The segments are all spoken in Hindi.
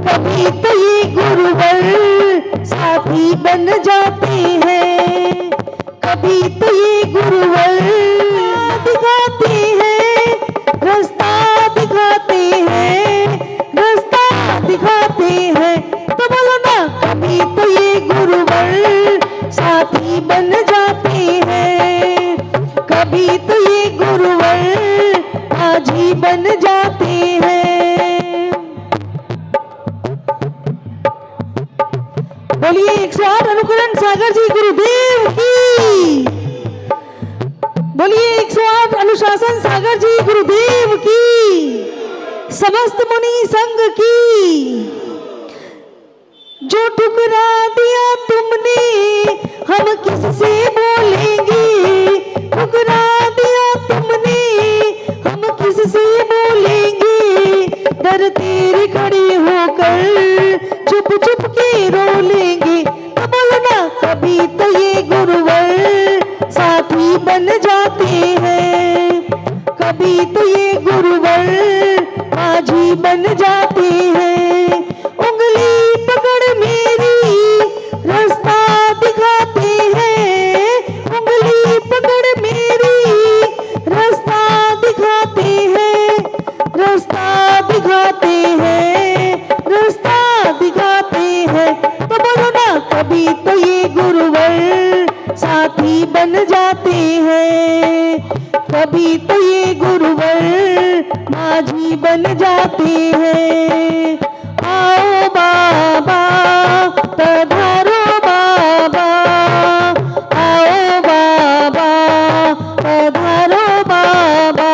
कभी तो ये गुरुवर साथी बन जाते हैं, कभी तो ये गुरुवर दिखाते हैं, रास्ता दिखाते हैं, रास्ता दिखाते हैं। तो बोलो ना, कभी तो ये गुरुवर साथी बन जाते हैं, कभी तो ये गुरुवर माझी बन जाते हैं। बोलिए 108 अनुकरण सागर जी गुरुदेव की, बोलिए 108 अनुशासन सागर जी गुरुदेव की, समस्त मुनि संघ की। जो ठुकरा दिया तुमने हम किससे बोलेंगे, ठुकरा दिया तुमने हम किससे बोलेंगे, डर तेरे खड़े होकर चुप चुप के रो लेंगे। तो बोलो ना, कभी तो ये गुरुवर साथी बन जाते हैं, कभी तो ये गुरुवर माझी बन जाते हैं। उंगली पकड़ मेरी रास्ता दिखाते हैं, उंगली पकड़ मेरी रास्ता दिखाते हैं, रास्ता दिखाते हैं, रास्ता दिखाते हैं। तो बोलो ना, कभी तो ये गुरुवर साथी बन जाते हैं, कभी तो ये गुरुवर माझी बन जाते हैं। आओ बाबा पधारो बाबा, आओ बाबा पधारो बाबा।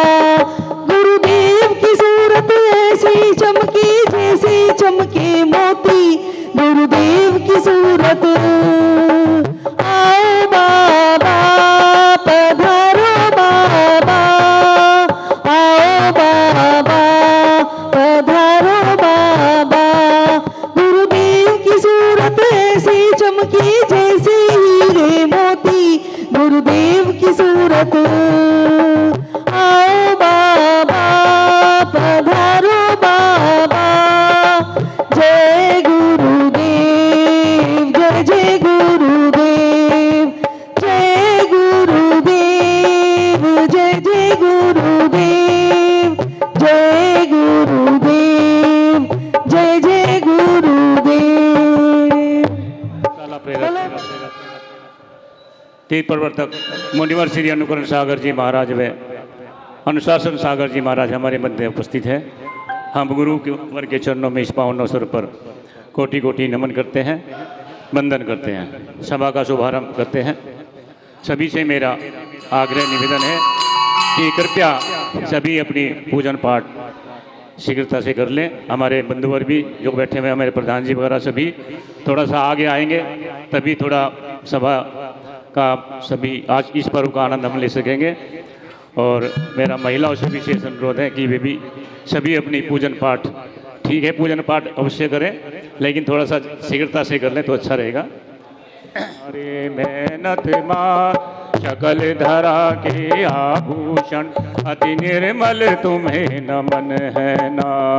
गुरुदेव की सूरत ऐसी चमकी जैसे चमके मोती, गुरुदेव की सूरत। आओ बाबा पधारो बाबा, आओ बाबा पधारो बाबा। गुरुदेव की सूरत ऐसी चमकी जैसे हीरे मोती, गुरुदेव की सूरत। आओ बाबा पधारो बाबा। जय गुरुदेव, जय जय गुरुदेव, जय गुरुदेव, जय जय गुरुदेव, जय गुरुदेव, जय जय गुरुदेव। तीर्थ प्रवर्तक मुनिवर श्री अनुकरण सागर जी महाराज व अनुशासन सागर जी महाराज हमारे मध्य उपस्थित है। हम गुरु के वर के चरणों में इस पावन अवसर पर कोटि कोटि नमन करते हैं, वंदन करते हैं, सभा का शुभारंभ करते हैं। सभी से मेरा आग्रह निवेदन है कि कृपया सभी अपनी पूजन पाठ शीघ्रता से कर लें। हमारे बंधुवर भी जो बैठे हुए, हमारे प्रधान जी वगैरह सभी थोड़ा सा आगे आएंगे, तभी थोड़ा सभा का सभी आज इस पर्व का आनंद हम ले सकेंगे। और मेरा महिलाओं से विशेष अनुरोध है कि वे भी सभी अपनी पूजन पाठ, ठीक है पूजन पाठ अवश्य करें, लेकिन थोड़ा सा शीघ्रता से कर लें तो अच्छा रहेगा। अरे मेहनत माँ शकल धरा के आभूषण, अति निर्मल तुम्हें नमन है ना।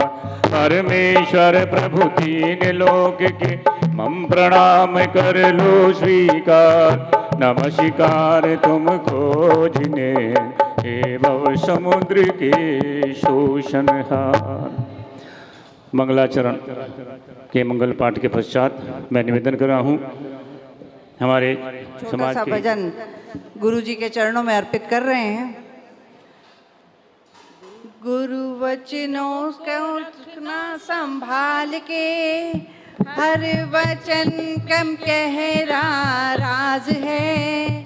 परमेश्वर प्रभु तीन लोक के मम प्रणाम कर लो स्वीकार। नमस्कार तुमको जिन्हें हे भव समुद्र के शोषणहार। मंगलाचरण के मंगल पाठ के पश्चात मैं निवेदन कर रहा हूँ हमारे समाज के भजन गुरु जी के चरणों में अर्पित कर रहे हैं। गुरु वचनों को ना संभाल के, हर वचन कम कहरा राज है।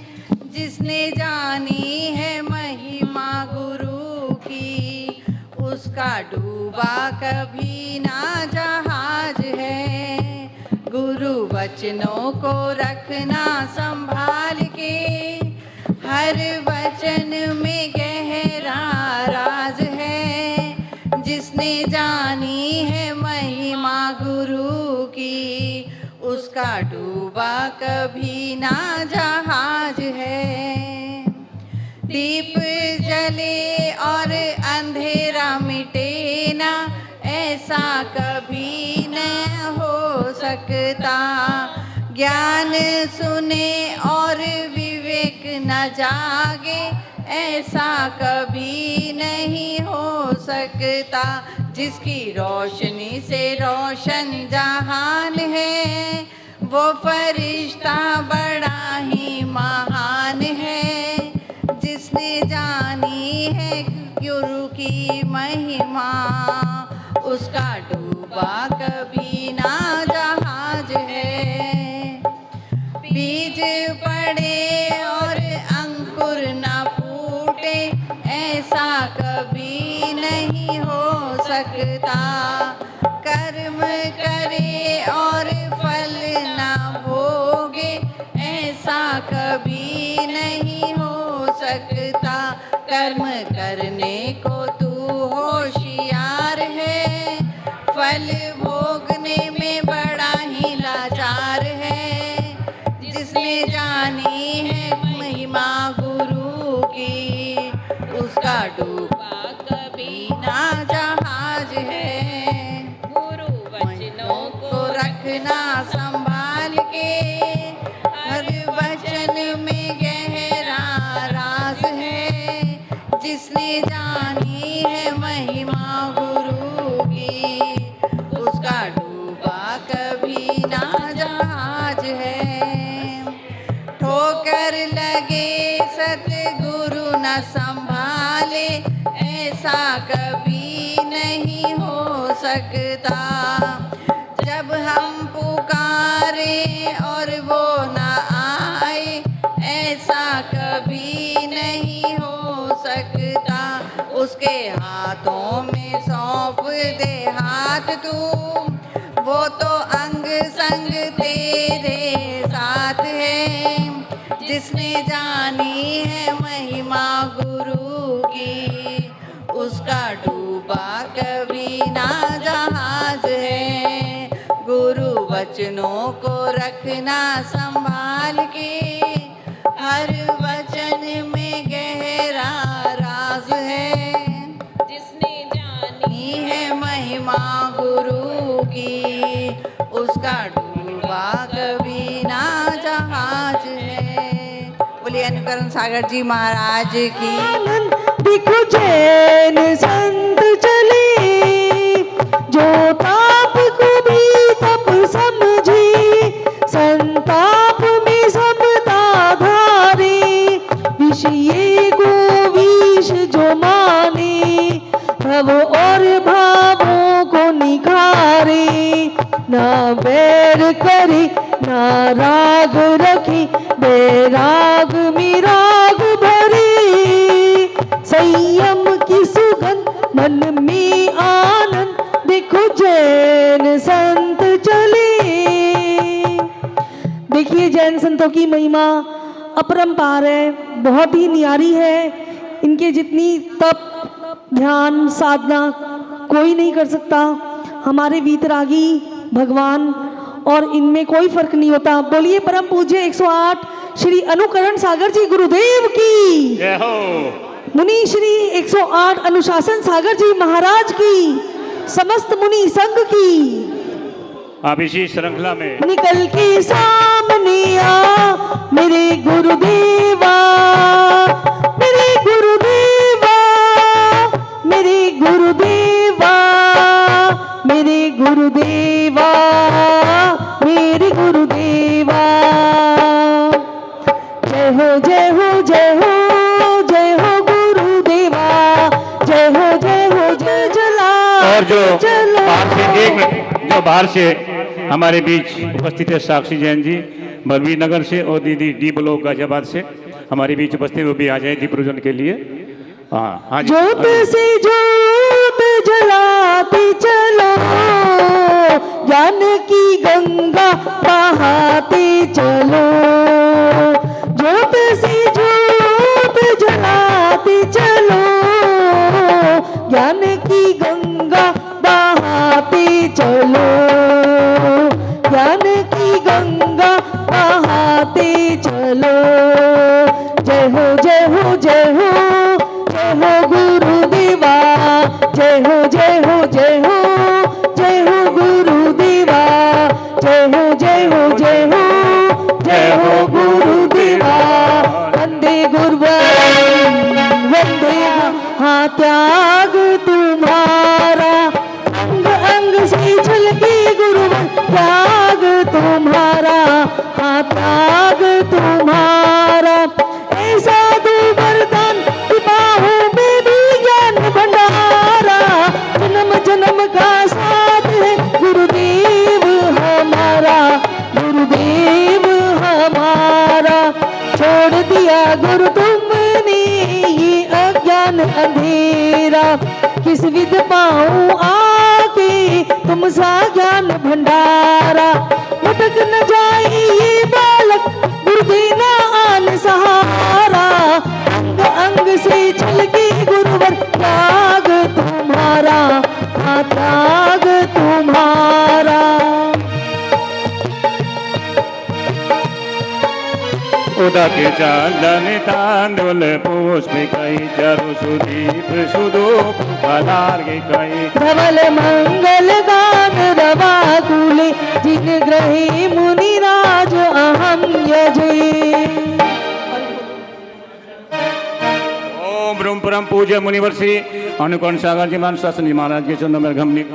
जिसने जानी है महिमा गुरु की, उसका डूबा कभी ना जहाज है। गुरु वचनों को रखना संभाल के, हर वचन में गहरा राज है। जिसने जानी है महिमा गुरु की, उसका डूबा कभी ना जहाज है। दीप जले और अंधेरा मिटे ना, ऐसा कभी न सकता। ज्ञान सुने और विवेक न जागे, ऐसा कभी नहीं हो सकता। जिसकी रोशनी से रोशन जहान है, वो फरिश्ता बड़ा ही महान है। जिसने जानी है गुरु की महिमा, उसका डूबा कभी ना जहाज है। बीज पड़े और अंकुर न फूटे, ऐसा कभी नहीं हो सकता। कर्म करे और फल न भोगे, ऐसा कभी नहीं हो सकता। कर्म करने को तू होशियार है, फल भोगने में बड़ा ही लाचार है। जिसने जानी है महिमा गुरु की, उसका डूबा कभी ना जहाज है। गुरु वचनों को रखना संभाल के, हर वचन में गहरा राज है। जिसने जानी है महिमा गुरु की, उसका डूबा कभी ना जहाज है। ठोकर लगे सतगुरु न संभाले, ऐसा कभी नहीं हो सकता। जब हम पुकारे और वो न आए, ऐसा कभी नहीं हो सकता। उसके हाथों में सौंप दे हाथ तू, वो तो अंग संग तेरे साथ है। जिसने जानी है महिमा गुरु की, उसका डूबा कभी ना जहाज है। गुरु वचनों को रखना संभाल के, हर वचन में गहरा राज है। जिसने जानी है महिमा गुरु की, उसका डूबा कभी ना जहाज है। बोलिए अनुकरण सागर जी महाराज की। देखो जैन संत चले, जो ताप को भी तप समझे, संताप में समता धारे, विषय को विष जो माने, भव और भावों को निखारे। ना बैर करे ना राग रखे, बैराग में राग भरे। संयम की सुगंध मन में आनंद, देखो जैन संत चले। देखिए जैन संतों की महिमा अपरंपार है, बहुत ही न्यारी है। इनके जितनी तप ध्यान साधना कोई नहीं कर सकता। हमारे वीतरागी भगवान, और इनमें कोई फर्क नहीं होता। बोलिए परम पूज्य 108 श्री अनुकरण सागर जी गुरुदेव की जय हो। मुनि श्री 108 अनुशासन सागर जी महाराज की, समस्त मुनि संघ की। आप इसी श्रृंखला में निकल के सामने आ मेरे गुरुदेवा, मेरे गुरुदेवा, मेरे गुरुदेवा, मेरे गुरुदेवा, मेरे गुरुदेवा। जय हो जय हो जय हो जय हो गुरुदेवा, जय हो जय हो जय जला। और जो बाहर से, एक मिनट, जो बाहर से हमारे बीच उपस्थित है साक्षी जैन जी बलवीर नगर से, और दीदी डी ब्लॉक गाजियाबाद से हमारे बीच उपस्थित, वो भी आ जाए दीप पूजन के लिए। हाँ हाँ जी। ज्योत से ज्योत जलाते चलो, ज्ञान की गंगा बहाते चलो। ज्योत से ज्योत जलाते चलो, ज्ञान की गंगा बहाते चलो। ज्ञान की गंगा बहाते चलो। जय हो जय हो जय हो जय हो गुरुदेवा, जय हो जय हो जय हो जय हो गुरुदेवा, जय हाँ त्याग तुम्हारा ऐसा दो वरदान कि बाहों में भी ज्ञान भंडारा। जन्म जन्म का साथ है गुरुदेव हमारा, गुरुदेव हमारा। छोड़ दिया गुरु तुमने ये अज्ञान अंधेरा, किस विध पाऊं आके तुम सा ज्ञान भंडारा। भटक न जाए ये बालक गुरु देना आन सहारा, अंग अंग से छलके गुरुवर त्याग तुम्हारा, हाँ त्याग तुम्हारा। उदा के चंदन तांदुल पुष्प कई चरु सुदीप सुदूप फलार्घ कई। धवल मंगल गान रवा कुले जिन ग्रहे मुनिराज अहम यजे। ओम ब्रह्म परम पूज्य मुनिवर श्री अनुकरण सागर जी अनुशासन जी महाराज के चरणों में गमनी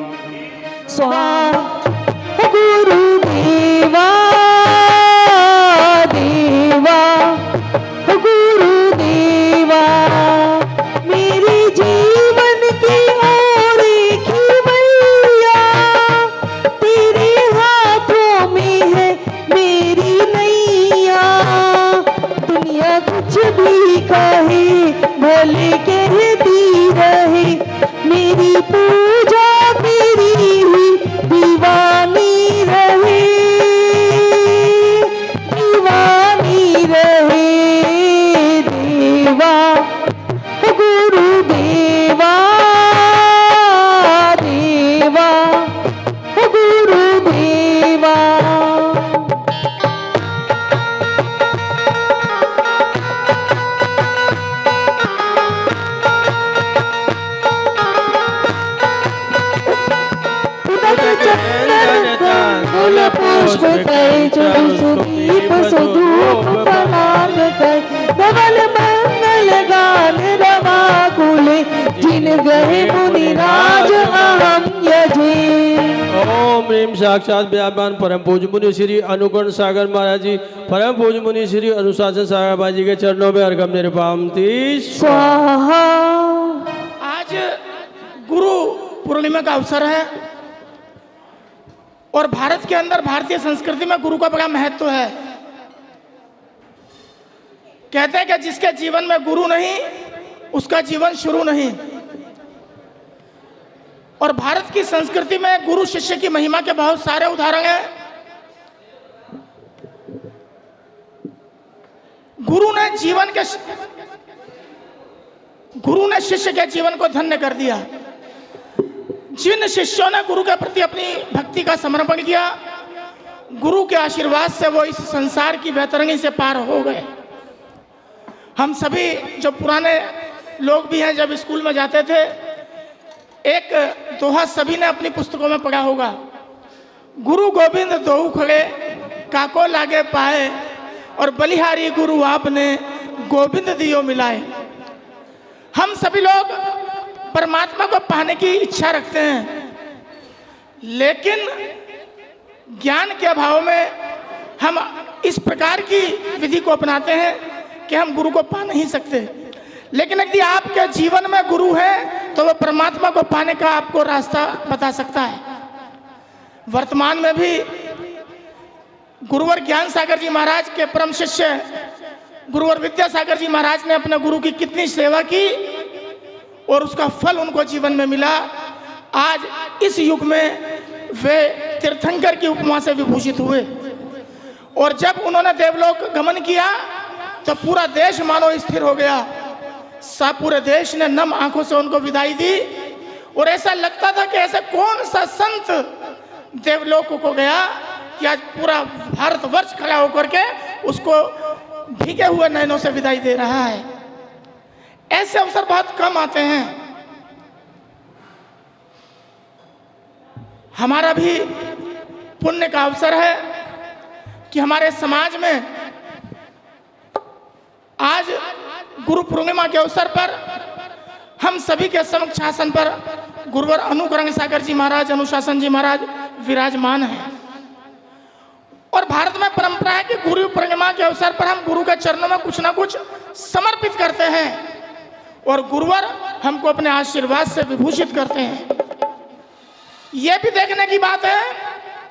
स्वाहा गुरु देवा देवा गुरु देवा। मेरे जीवन की ओर खिवैया तेरे हाथों में है मेरी नैया। दुनिया कुछ भी कहे भले कहती रहे, मेरी पूजा तेरी ही दीवानी रहे, दीवानी रहे। देवा गुरु देवा देवा गुरु देवा। पुष्प कई चरु सुदीप सुधूप फलार्घ कई। धवल मंगल गान रवा कुले जिन गए मुनिराज अहम यजे। ओम ह्रीम साक्षात व्यापान परम पूज्य मुनि श्री अनुकरण सागर महाराज जी, परम पूज्य मुनि श्री अनुशासन सागर महाराज जी के चरणों में अर्घम निरपामती स्वाहा। आज गुरु पूर्णिमा का अवसर है और भारत के अंदर भारतीय संस्कृति में गुरु का बड़ा महत्व है। कहते हैं कि जिसके जीवन में गुरु नहीं उसका जीवन शुरू नहीं। और भारत की संस्कृति में गुरु शिष्य की महिमा के बहुत सारे उदाहरण हैं। गुरु ने शिष्य के जीवन को धन्य कर दिया। जिन शिष्यों ने गुरु के प्रति अपनी भक्ति का समर्पण किया, गुरु के आशीर्वाद से वो इस संसार की बेतरंगी से पार हो गए। हम सभी जो पुराने लोग भी हैं, जब स्कूल में जाते थे, एक दोहा सभी ने अपनी पुस्तकों में पढ़ा होगा, गुरु गोविंद दोऊ खड़े काको लागे पाए, और बलिहारी गुरु आपने गोविंद दियो मिलाए। हम सभी लोग परमात्मा को पाने की इच्छा रखते हैं, लेकिन ज्ञान के अभाव में हम इस प्रकार की विधि को अपनाते हैं कि हम गुरु को पा नहीं सकते। लेकिन यदि आपके जीवन में गुरु है तो वह परमात्मा को पाने का आपको रास्ता बता सकता है। वर्तमान में भी गुरुवर ज्ञान सागर जी महाराज के परम शिष्य गुरुवर विद्यासागर जी महाराज ने अपने गुरु की कितनी सेवा की और उसका फल उनको जीवन में मिला। आज इस युग में वे तीर्थंकर की उपमा से विभूषित हुए, और जब उन्होंने देवलोक गमन किया तो पूरा देश मानो स्थिर हो गया। पूरे देश ने नम आंखों से उनको विदाई दी, और ऐसा लगता था कि ऐसा कौन सा संत देवलोक को गया कि आज पूरा भारतवर्ष खड़ा होकर के उसको भीगे हुए नयनों से विदाई दे रहा है। ऐसे अवसर बहुत कम आते हैं। हमारा भी पुण्य का अवसर है कि हमारे समाज में आज गुरु पूर्णिमा के अवसर पर हम सभी के समक्ष आसन पर गुरुवर अनुकरण सागर जी महाराज, अनुशासन जी महाराज विराजमान हैं। और भारत में परंपरा है कि गुरु पूर्णिमा के अवसर पर हम गुरु के चरणों में कुछ ना कुछ समर्पित करते हैं और गुरुवर हमको अपने आशीर्वाद से विभूषित करते हैं। यह भी देखने की बात है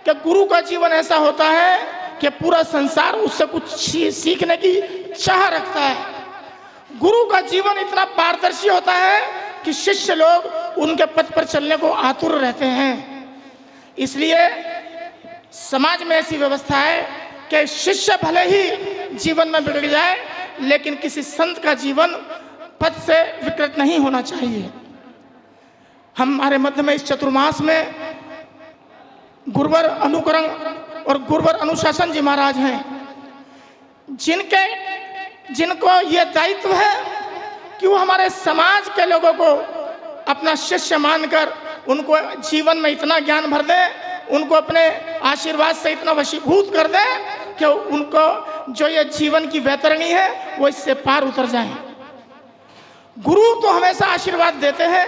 कि गुरु का जीवन ऐसा होता है कि पूरा संसार उससे कुछ सीखने की चाह रखता है। गुरु का जीवन इतना पारदर्शी होता है कि शिष्य लोग उनके पथ पर चलने को आतुर रहते हैं। इसलिए समाज में ऐसी व्यवस्था है कि शिष्य भले ही जीवन में बिगड़ जाए लेकिन किसी संत का जीवन पथ से विकृत नहीं होना चाहिए। हमारे मध्य में इस चतुर्मास में गुरुवर अनुकरण और गुरुवर अनुशासन जी महाराज हैं, जिनको ये दायित्व है कि वो हमारे समाज के लोगों को अपना शिष्य मानकर उनको जीवन में इतना ज्ञान भर दे, उनको अपने आशीर्वाद से इतना वशीभूत कर दे कि उनको जो ये जीवन की वैतरणी है वो इससे पार उतर जाए। गुरु तो हमेशा आशीर्वाद देते हैं,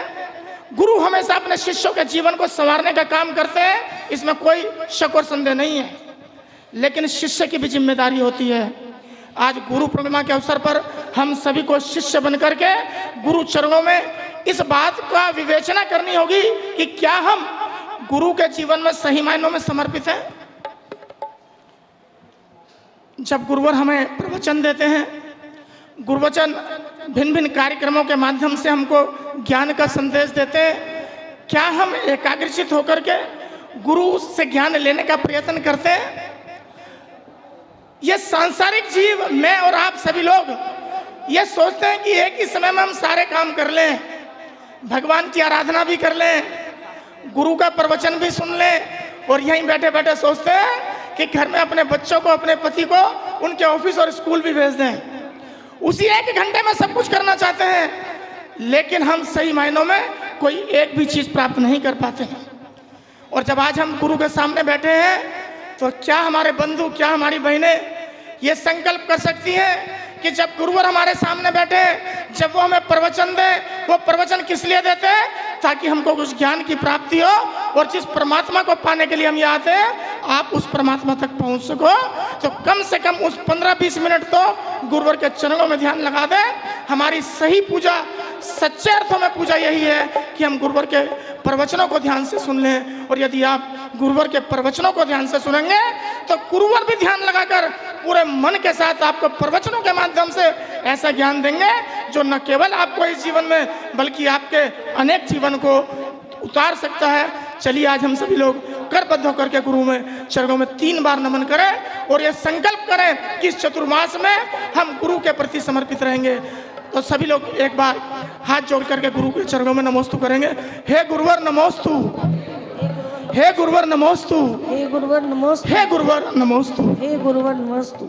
गुरु हमेशा अपने शिष्यों के जीवन को संवारने का काम करते हैं, इसमें कोई शक और संदेह नहीं है। लेकिन शिष्य की भी जिम्मेदारी होती है। आज गुरु पूर्णिमा के अवसर पर हम सभी को शिष्य बनकर के गुरु चरणों में इस बात का विवेचना करनी होगी कि क्या हम गुरु के जीवन में सही मायनों में समर्पित हैं। जब गुरुवर हमें प्रवचन देते हैं, गुरुवचन भिन्न भिन्न कार्यक्रमों के माध्यम से हमको ज्ञान का संदेश देते हैं, क्या हम एकाग्रचित होकर के गुरु से ज्ञान लेने का प्रयत्न करते हैं। ये सांसारिक जीव, मैं और आप सभी लोग ये सोचते हैं कि एक ही समय में हम सारे काम कर लें, भगवान की आराधना भी कर लें, गुरु का प्रवचन भी सुन लें और यहीं बैठे बैठे सोचते हैं कि घर में अपने बच्चों को, अपने पति को उनके ऑफिस और स्कूल भी भेज दें। उसी एक घंटे में सब कुछ करना चाहते हैं, लेकिन हम सही मायनों में कोई एक भी चीज़ प्राप्त नहीं कर पाते हैं। और जब आज हम गुरु के सामने बैठे हैं तो क्या हमारे बंधु, क्या हमारी बहनें ये संकल्प कर सकती हैं कि जब गुरुवर हमारे सामने बैठे, जब वो हमें प्रवचन दे, वो प्रवचन किस लिए देते हैं? ताकि हमको कुछ ज्ञान की प्राप्ति हो और जिस परमात्मा को पाने के लिए हम यहाँ आते हैं, आप उस परमात्मा तक पहुँच सको। तो कम से कम उस 15-20 मिनट तो गुरुवर के चरणों में ध्यान लगा दें। हमारी सही पूजा, सच्चे अर्थों में पूजा यही है कि हम गुरुवर के प्रवचनों को ध्यान से सुन लें। और यदि आप गुरुवर के प्रवचनों को ध्यान से सुनेंगे तो गुरुवर भी ध्यान लगाकर पूरे मन के साथ आपको प्रवचनों के माध्यम से ऐसा ज्ञान देंगे जो न केवल आपको इस जीवन में बल्कि आपके अनेक जीवन को उतार सकता है। चलिए आज हम सभी लोग करबद्ध होकर के गुरु में चरणों में 3 बार नमन करें और ये संकल्प करें कि इस चतुर्मास में हम गुरु के प्रति समर्पित रहेंगे। तो सभी लोग एक बार हाथ जोड़ करके गुरु के चरणों में नमोस्तु करेंगे। हे गुरुवर नमोस्तु, हे गुरुवर नमोस्तु, हे गुरुवर नमोस्तु, हे गुरुवर नमोस्तु, हे गुरुवर नमोस्तु।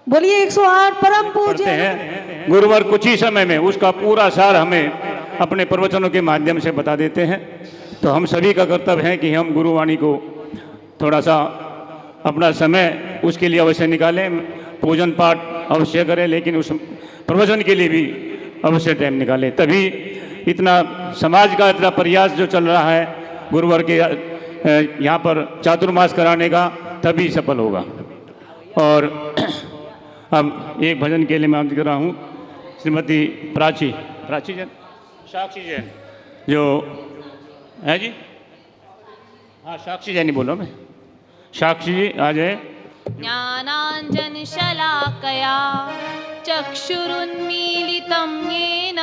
बोलिए 108 परम पूज्य हैं। गुरुवर कुछ ही समय में उसका पूरा सार हमें अपने प्रवचनों के माध्यम से बता देते हैं। तो हम सभी का कर्तव्य है कि हम गुरुवाणी को थोड़ा सा अपना समय उसके लिए अवश्य निकालें, पूजन पाठ अवश्य करें, लेकिन उस प्रवचन के लिए भी अवश्य टाइम निकालें। तभी इतना समाज का इतना प्रयास जो चल रहा है गुरुवर के यहाँ पर चातुर्मास कराने का, तभी सफल होगा। और अब एक भजन के लिए मैं आमंत्रित कर रहा हूँ श्रीमती प्राची जैन, साक्षी जैन जो है जी, हाँ साक्षी जैन ही बोलो, मैं साक्षी जी आ जाए। ज्ञानाञ्जन शलाकया चक्षुरुन्मीलितं येन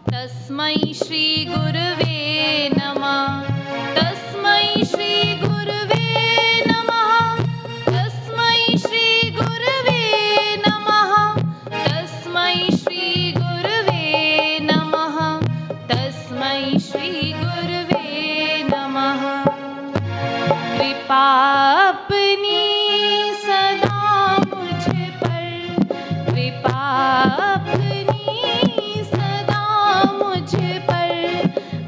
तस्मै श्रीगुरुवे नमः, तस्मै श्रीगुरुवे नमः, तस्मै श्रीगुरुवे नमः, तस्मै श्रीगुरुवे नमः, तस्मै श्रीगुरुवे नमः। कृपा अपनी सदा मुझ पर, कृपा अपनी सदा मुझ पर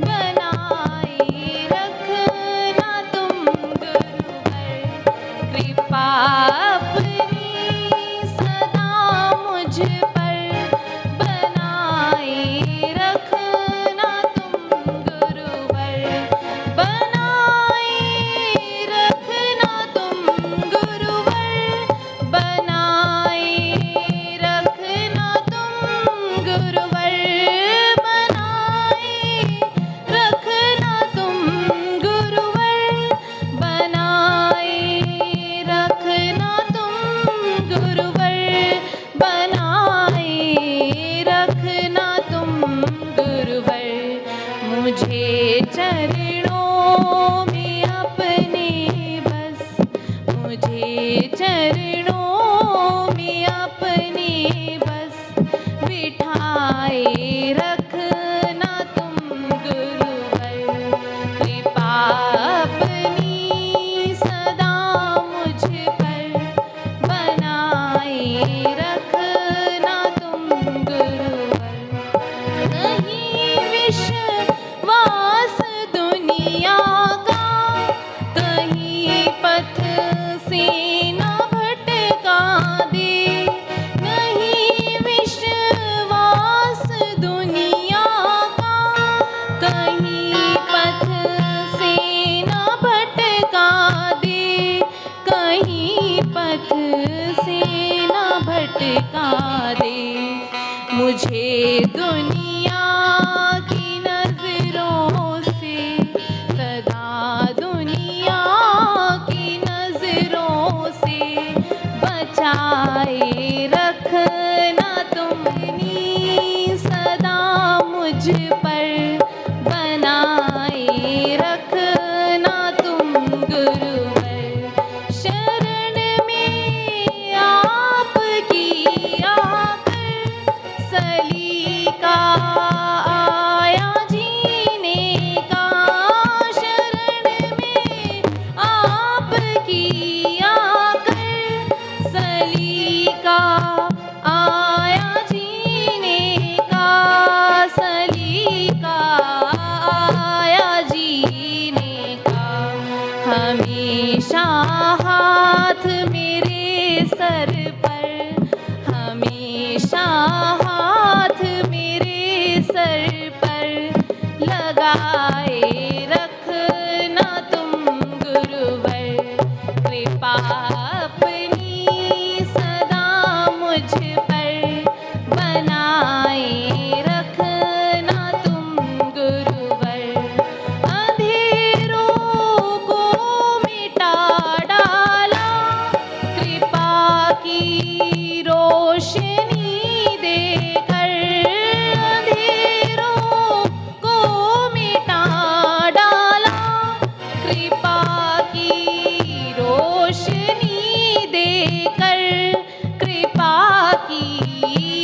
बनाए रखना तुम गुरुवर। कृपा अपनी सदा मुझ पर बनाए रखना तुम गुरुवर, बनाए रखना तुम गुरुवर। का दे, मुझे दुनिया की नजरों से सदा दुनिया की नजरों से बचाए रखना तुमने सदा मुझ पर बनाए रखना तुम गुरुवर। शरण में आपकी आकर सलीका आया जीने का, शरण में आपकी आकर सलीका आया जीने का, सलीका आया जीने का। हमेशा हाथ मेरे सर पर, हमेशा हाथ मेरे सर पर लगाए रखना तुम गुरुवर। कृपा अपनी सदा मुझ पर बनाए रखना तुम गुरुवर। अंधेरों को मिटा डाला कृपा की रोशनी देकर, अंधेरों को मिटा डाला कृपा की रोशनी देकर, कृपा की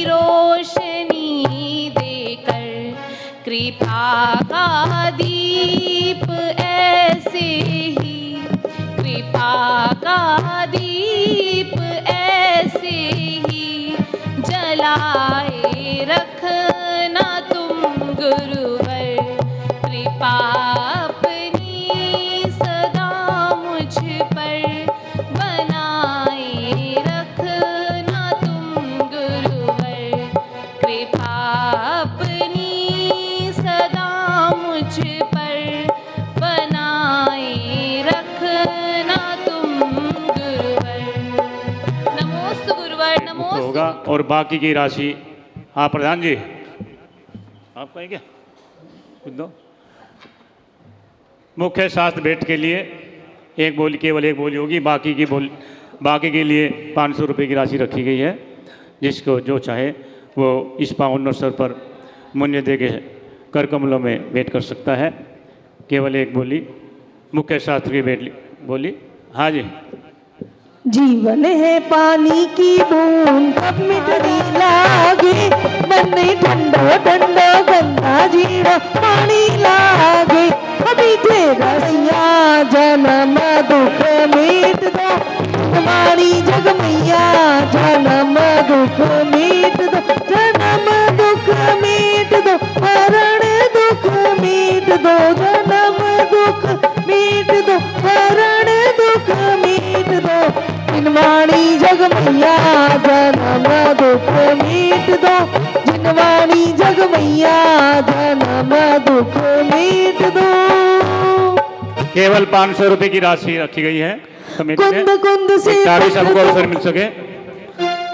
रोशनी देकर। कृपा का दीप ऐसे ही, कृपा का दीप ऐसे ही जलाए रखना तुम गुरुवर। कृपा अपनी सदा मुझ पर बनाए रखना तुम गुरुवर। कृपा अपनी सदा मुझ पर बनाए रखना तुम गुरुवर। नमोस्तु गुरुवर, नमोस्तु। होगा और बाकी की राशि। हाँ प्रधान जी, आप कहें क्या कुछ दो। मुख्य शास्त्र भेंट के लिए एक बोली, केवल एक बोली होगी। बाकी के लिए 500 रुपये की राशि रखी गई है। जिसको जो चाहे वो इस पावन अवसर पर मुन्य दे के कर कमलों में भेंट कर सकता है। केवल एक बोली, मुख्य शास्त्र की भेंट बोली। हाँ जी। जीवन है पानी की बूंद कब मिटनी लागे, बन्ने ठंडो ठंडो गंगा जीरो पानी लागे। अभी तेरा सिया जन्म दुख मिट दो, हमारी जग मैया जन्म दुख मिट दो, जन्म दुख मिट दो, मरण दुख मिट दो, जन्म दुख मिट दो, मरण दुख मिट दो। जिनवाणी जग मैया जन्म दुख मिट दो, जिनवाणी जग मैया जन्म दुख मिट दो। केवल 500 रुपये की राशि रखी गई है कमेटी कुंद में, कुंद से ताकि सबको अवसर मिल सके।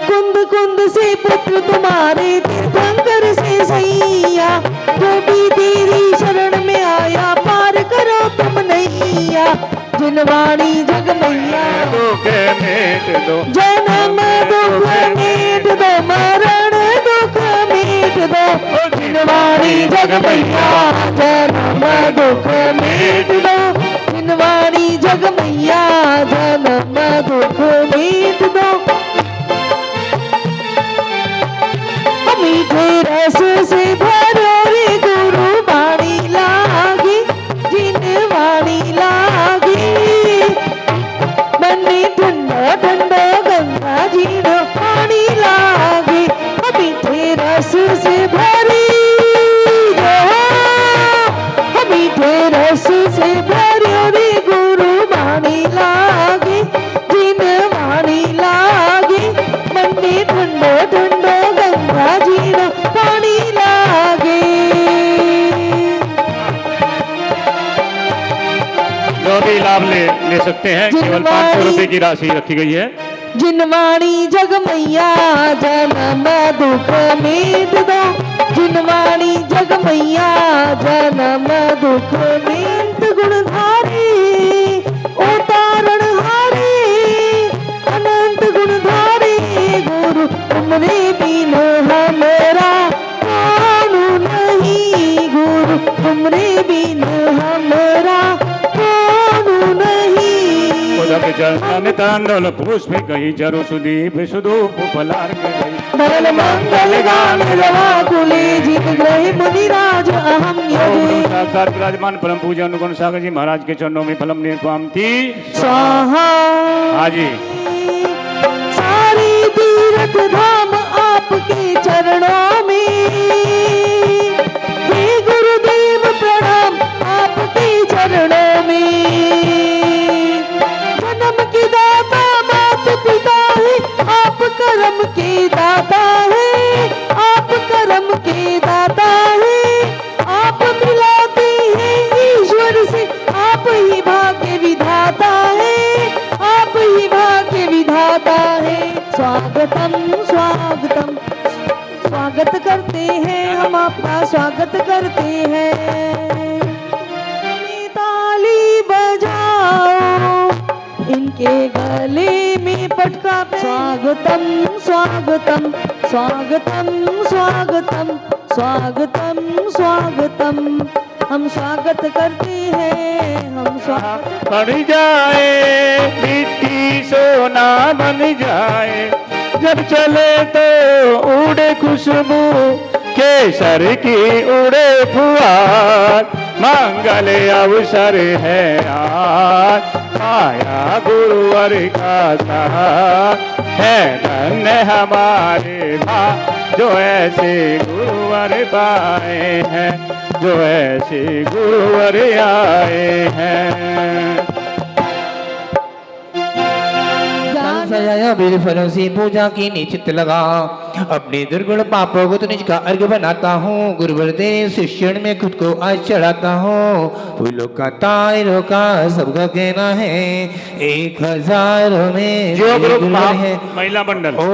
कुंद कुंद से पुत्र तुम्हारे तीर्थंकर से सैया, जो भी तेरी शरण में आया पार करो तुम नैया। जिनवाणी जग मैया दुख मिट दो, जन्म दुख मिट दो, मरण दुख मिट दो। जिनवाणी जग मैया जन्म दुख मिट दो, जिनवाणी जग मैया जन्म दुख मिट दो। मीठे रस से भरो रे गुरु वाणी लागी, जिन वाणी लागी। बन्ने ठंडो ठंडो गंगा जीरो पानी लागी। मीठे रस से भरी जो, मीठे रस से भरो रे गुरु वाणी लागी, जिन वाणी लागी। बन्ने ठंडो ठंडो गंगा जीरो पानी लागे। जो भी लाभ ले सकते हैं। केवल 500 रुपये की राशि रखी गई है। जिनवाणी जग मैया जन्म दुख मीट दो, जिनवाणी जग मैया जन्म दुख मीट, गुणधारी उतारण हारी अनंत गुणधारी गुरु, तुमरे बिन हमारा कौन नहीं गुरु, तुमरे बिन हमारा कौन नहीं। उदक चरण तांडल पुष्प कही जरु सुदीप सुधूप फलार गई, धन मंगल गान रवा कुले जित ग्रह मुनिराज अहम यदि। साक्षात विराजमान परम पूज्य अनुगुण सागर जी महाराज के चरणों में फलम निर्वाम थी स्वाहा। हाँ जी। सारी तीर्थ धाम आपके चरणों में, हे गुरुदेव प्रणाम आपके चरणों में। जन्म के दाता मात पिता है, आप कर्म के दाता है, आप कर्म के दाता है। आप मिलाते हैं ईश्वर से, आप ही भाग्य विधाता है, आप ही भाग्य विधाता है। स्वागतम स्वागतम स्वागत करते हैं हम आपका स्वागत करते हैं। ताली बजाओ इनके गले में पटका, स्वागतम स्वागतम स्वागतम स्वागतम स्वागतम स्वागतम, हम स्वागत करते हैं, हम स्वागत। बन जाए मिट्टी सोना बन जाए, जब चले तो उड़े खुशबू केसर की उड़े फुहार, मंगल अवसर है आज आया गुरुवर का सहार, है धन्य हमारे माँ जो ऐसे गुरुवर पाए हैं, जो ऐसे गुरुवर आए हैं। सजाया बेल फलों से पूजा की निश्चित लगा, अपने दुर्गुण पापों को तो निज का अर्घ बनाता हूँ, गुरुवर तेरे शिष्य में खुद को आज चढ़ाता हूँ। फूलों का तारों का सबका कहना है, 1000 में जो ग्रुप है महिला मंडल ओ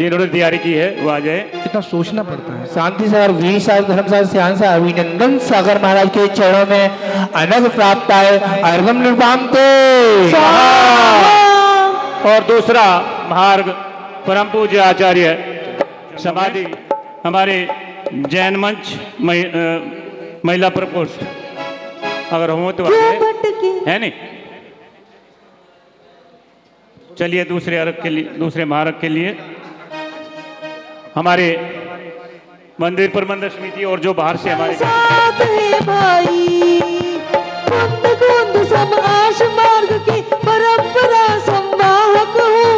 जिन्होंने तैयारी की है वो आ जाए। कितना सोचना पड़ता है। शांति सागर वीर सागर धर्मसागर श्याम सागर अभिनंदन सागर महाराज के चरणों में अनग प्राप्त है, अर्घम निर्वाम तो। और दूसरा मार्ग परम पूज्य आचार्य समाधि हमारे जैन मंच महिला प्रकोष्ठ अगर हो तो है नहीं। चलिए दूसरे अर्घ के लिए, दूसरे महार्घ के लिए हमारे मंदिर प्रबंधन समिति और जो बाहर से हमारे साथ है भाई, कुंद कुंद सम आश मार्ग की परंपरा संवाहक हूँ,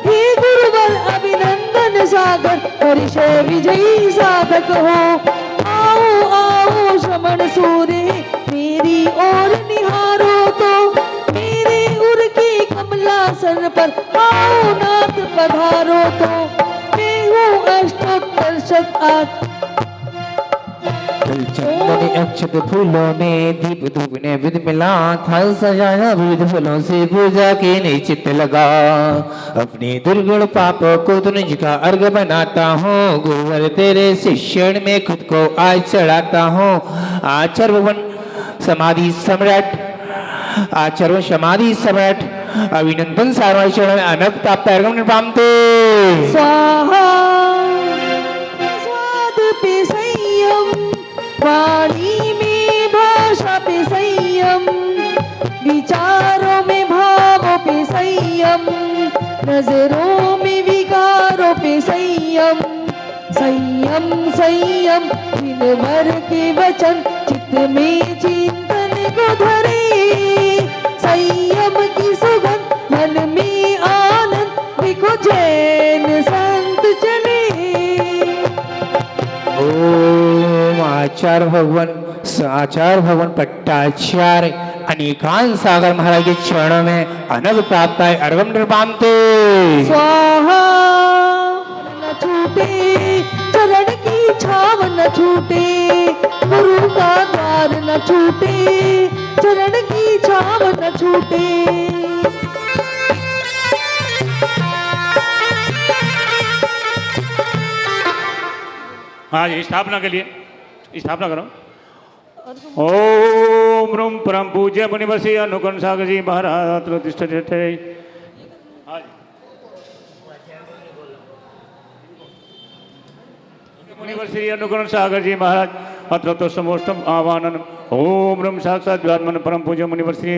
हे गुरुवर अभिनंदन सागर परिचय विजयी साधक हो। आओ आओ श्रमण सूर्य मेरी ओर निहारो तो, मेरे उर की कमलासन पर आओ नाथ पधारो तो, मैं हूँ अष्टोत्तर आठ। चंदन अक्षत फूलों में दीप धूप ने विध मिला, थाल सजाया विविध फलों से पूजा के निश्चित लगा, अपने दुर्गुण पापों को तो निज का अर्घ बनाता हूँ, गुरुवर तेरे शिष्य में खुद को आज चढ़ाता हूँ। आचार्य भवन समाधि सम्राट, आचार्य समाधि सम्राट अभिनंदन सारवाई चरण में अनक प्राप्त अर्घम निर्वामते स्वाहा। स्वाद पे संयम, वाणी में भाषा पे संयम, विचारों में भावों पे संयम, नजरों में विकारों पे संयम। संयम संयम दिन भर के वचन चित्त में चिंतन को धरे, संयम की सुगंध मन में आनंद देखो जैन संत चले। ओम आचार्य भगवान पट्टाचार्य अनेकांत सागर महाराज के चरणों में अनग प्राप्त है, अर्घम निर्वामते स्वाहा। न छूटे चरण की छाव न छूटे, गुरु का द्वार न छूटे, चरण की छाव न छूटे। हाँ जी, स्थापना के लिए स्थापना करो। ओम रूम परम पूज्य मुनिवर्षी अनुकरण सागर जी महाराज प्रतिष्ठित। मुनिवर्षी अनुकरण सागर जी महाराज अत्र तो समोष्टम आवानन। ओम रम साक्षात विराजमान परम पूज्य मुनिवर्षी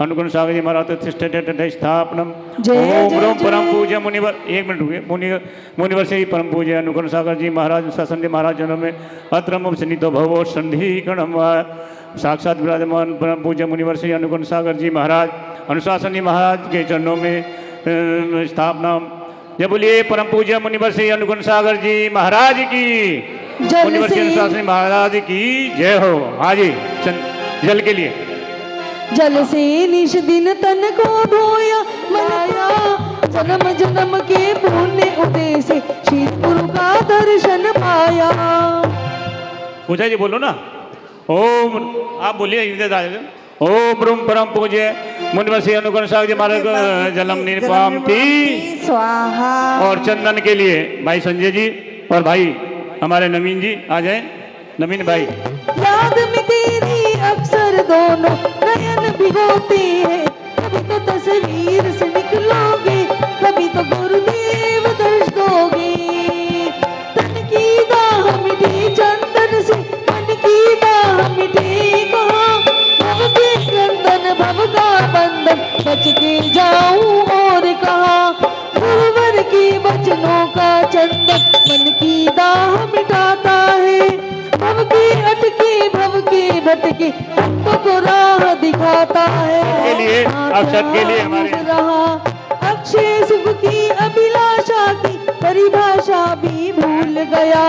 अनुकरण सागर जी महाराज प्रतिष्ठित स्थापनम। ओम रम परम पूज्य मुनिवर, एक मिनट रुकिए, मुनिवर्षी परम पूज्य अनुकरण सागर जी महाराज शासन महाराज जनों में अत्र सन्निधो भवो संधि गणम साक्षात विराजमान परम पूज्य मुनिवर्षी अनुकरण सागर जी महाराज अनुशासन महाराज के चरणों में स्थापना। जय बोलिए परम पूज्य मुनिवर्षी अनुकरण सागर जी महाराज की, मुनिवर्षी अनुशासन महाराज की जय हो। हाँ जी, जल के लिए। जल से निश दिन तन को धोया मनाया, जन्म जन्म के पुण्य उदय से श्री गुरु का दर्शन पाया। पूजा जी बोलो ना। ओम, आप बोलिए। ओम रूम परम पूज्य मुनिवर्षी अनुकरण सागर जी महाराज को जलम निर्पाम थी स्वाहा। और चंदन के लिए भाई संजय जी और भाई हमारे नवीन जी आ जाए। नवीन भाई, याद में तेरी अक्सर दोनों नयन भिगोते हैं, कभी तो तस्वीर से निकलोगे, कभी तो गुरुदेव दर्श दोगे। तन की दाह मिटे चंदन से, मन की दाह मिटे कहाँ, भव के बंधन भव का बंधन बच के जाऊं और कहाँ। गुरुवर के वचनों का चंदन मन की दाह मिटाता है, भव के अटके भव के भटके भक्तों को राह दिखाता है। के लिए अक्षत के लिए हमारे रहा अक्षय सुख की अभिलाषा की परिभाषा भी भूल गया,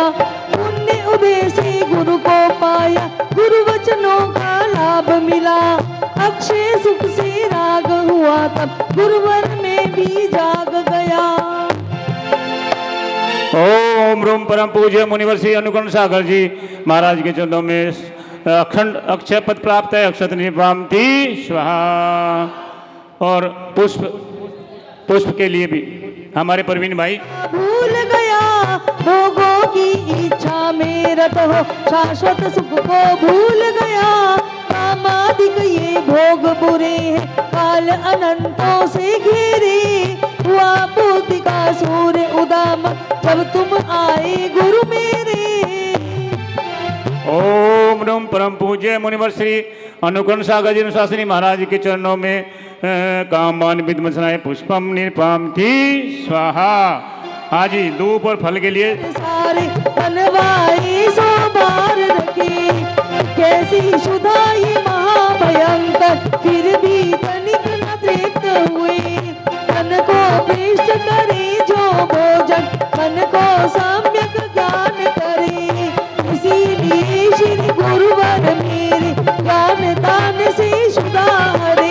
पुण्य उदय से गुरु को पाया, गुरु वचनों का लाभ मिला। अक्षय सुख से राग हुआ तब गुरुवर में भी जाग गया। ओम रूम परम पूज्य मुनिवर्षी अनुकरण सागर जी महाराज के चरणों में अखंड अक्षय पद प्राप्त है। अक्षत निपाम थी स्वाहा। और पुष्प के लिए भी हमारे परवीन भाई। भूल गया भोगों की इच्छा में रत हो, शाश्वत सुख को भूल गया। कामादिक ये भोग बुरे हैं, काल अनंतों से घेरे। हुआ बुद्धि का सूर्य उदाम जब तुम आए गुरु मेरे। ओम रूम परम पूज्य मुनिवर्षी अनुकरण सागर जी अनुशासनी महाराज के चरणों में कामान विद्मसनाय पुष्पम निपाम थी स्वाहा। हाँ जी, धूप और फल के लिए सारे बनवाए सो बार रखे, कैसी शुदा ये महाभयंकर, फिर भी तनिक न तृप्त हुए। मन को पृष्ठ करे जो भोजन, मन को सम्यक ज्ञान करे। इसीलिए श्री गुरुवर मेरे ज्ञान दान से शुदा हरे।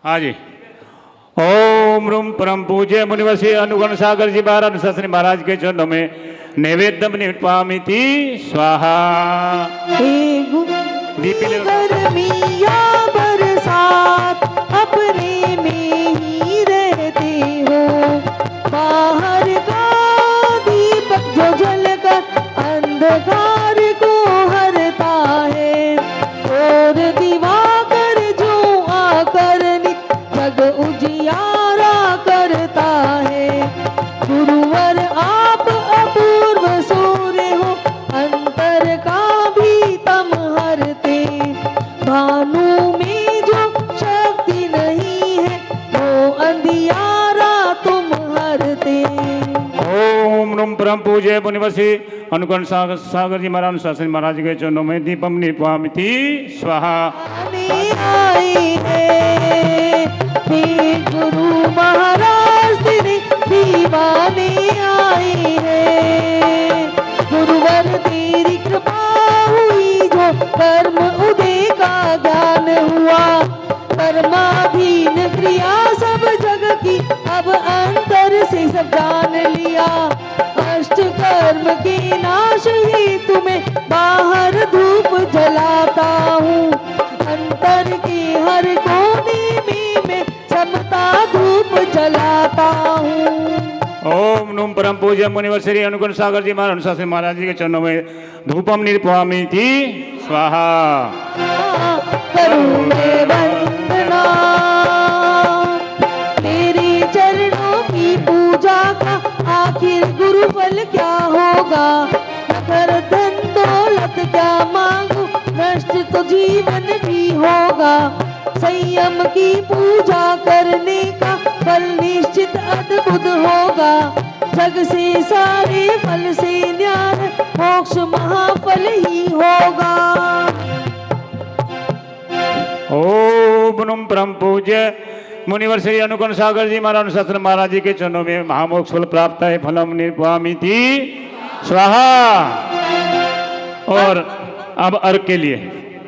हाँ जी। ओम रूम परम पूज्य मुनिवर्षी अनुगण सागर जी महाराज अनुशासनी महाराज के चरणों में नैवेद्यम निपामी थी स्वाहा। गर्मिया बरसात अपने में ही रहते हो, बाहर का दीपक जो जलकर अंधकार को हरता है, और दिवाकर जो आकर जग उजियारा करता है। गुरुवर आप अपूर्व सूर्य हो, अंतर का भी तम हरते। भानु में जो शक्ति नहीं है, वो अंधियारा तुम हरते। ओम रूम परम पूज्य मुनिवर्षि अनुकरण सागर जी महाराज अनुशासन महाराज के चरणों में दीपम निपामी थी स्वाहा। आई है गुरु महाराज तेरे दीवाने आए हैं। गुरुवर तेरी कृपा हुई जो कर्म उदय का ज्ञान हुआ। कर्माधीन क्रिया सब जग की अब अंतर से सब जान लिया। अष्ट कर्म के नाश ही तुम्हें बाहर धूप जलाता हूँ। अंतर के हर कोने में मैं समता धूप जलाता हूँ। नम परम पूज्य मुनिवर श्री अनुकूल सागर जी महाराज अनुशासन महाराज जी के चरणों में धूपम निर्पवामी थी स्वाहा। करूं मैं वंदना तेरे चरणों की पूजा का आखिर गुरु फल क्या होगा। कर धन दौलत क्या मांगू नष्ट तो जीवन भी होगा। संयम की पूजा करने का फल निश्चित अद्भुत होगा। जग से सारे फल से न्यार मोक्ष महाफल ही होगा। ओम नम परम पूज्य मुनिवर श्री अनुकूल सागर जी महाराज अनुशासन महाराज जी के चरणों में महामोक्ष फल प्राप्त है फलम निर्वामी थी स्वाहा। और अब अर्घ के लिए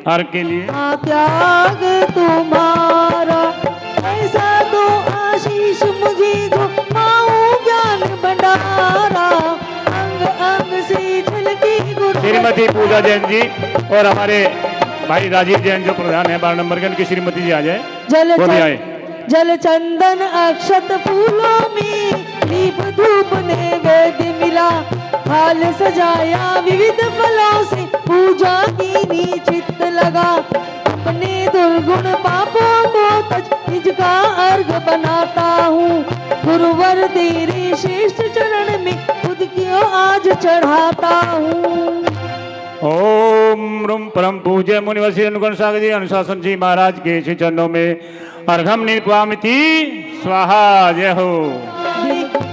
त्याग तुम्हारा ऐसा दो आशीष मुझे जो पाऊं ज्ञान भंडारा। अंग अंग से झलके गुरु श्रीमती पूजा जैन जी और हमारे भाई राजीव जैन जो प्रधान है 12 नंबर के, उनकी श्रीमती जी आ जाए वो भी आए। जल चंदन अक्षत फूलों में दीप धूप नैवेद्य मिला। थाल सजाया विविध फलों से पूजा की चित्त लगा। अपने दुर्गुण पापों को तज निज का अर्घ बनाता हूँ। गुरुवर तेरे श्रेष्ठ चरण में खुद क्यों आज चढ़ाता हूँ। ओम रूम परम पूज्य मुनिवर श्री अनुकूल सागर जी अनुशासन जी महाराज के श्री चरणों में अर्घम निर्वामिति स्वाहा। जय हो।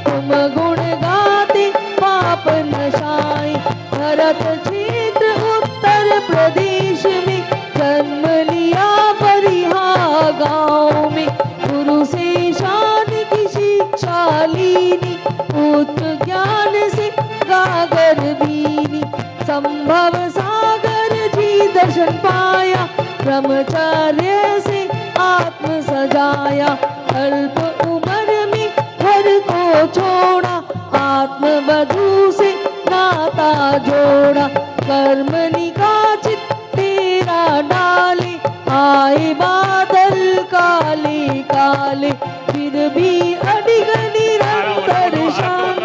तुम गुण गाते पाप नशाए भरत क्षेत्र उत्तर प्रदेश में जन्म लिया परिहा गाँव में। गुरु से शान की शिक्षा लीनी उच्च ज्ञान से गागर बीनी। संभव सागर जी दर्शन पाया ब्रह्मचर्य से आत्म सजाया। अल्प उम्र में घर को छोड़ा आत्म वधु से नाता जोड़ा। कर्म निकाचित तेरा डाले आए बादल काले काले फिर भी अडिग निरंतर शान।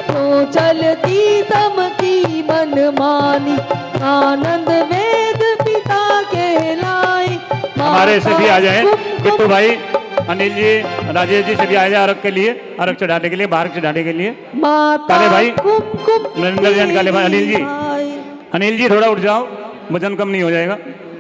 तो चलती तम की मन मानी आनंद वेद पिता कहलाए। हमारे से भी आ जाए बिट्टू भाई अनिल जी राजेश जी से भी आ जाए अर्घ के लिए, अर्घ चढ़ाने के लिए, बाहर चढ़ाने के लिए। काले भाई नरेंद्र जैन काले भाई अनिल जी थोड़ा उठ जाओ वजन कम नहीं हो जाएगा,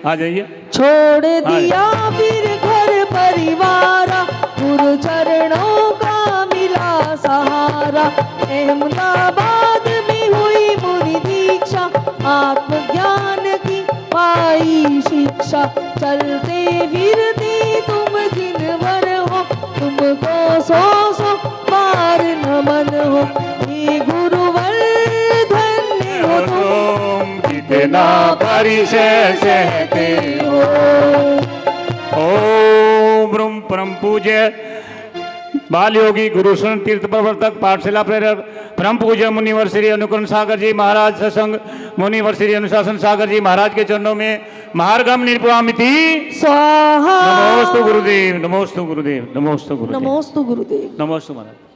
आ जाइए। छोड़ दिया फिर घर परिवार गुरु चरणों का मिला सहारा। अहमदाबाद में हुई मुनि दीक्षा आत्मज्ञान की पाई शिक्षा। चलते फिरते तुम जिनवर हो तुमको सौ बार नमन हो। ये गुरुवर धन्य हो तुम कितना परिचय सहते हो। ओम ब्रह्म परम पूज्य बाल योगी गुरु सुन तीर्थ प्रवर्तक पाठशाला प्रेरक परम पूज्य मुनिवर श्री अनुकूल सागर जी महाराज सत्संग मुनिवर श्री अनुशासन सागर जी महाराज के चरणों में महार्घम निर्वामिति स्वाहा। नमोस्तु गुरुदेव, नमोस्तु गुरुदेव, नमोस्तु गुरुदेव, नमोस्तु गुरुदेव, नमोस्तु महाराज।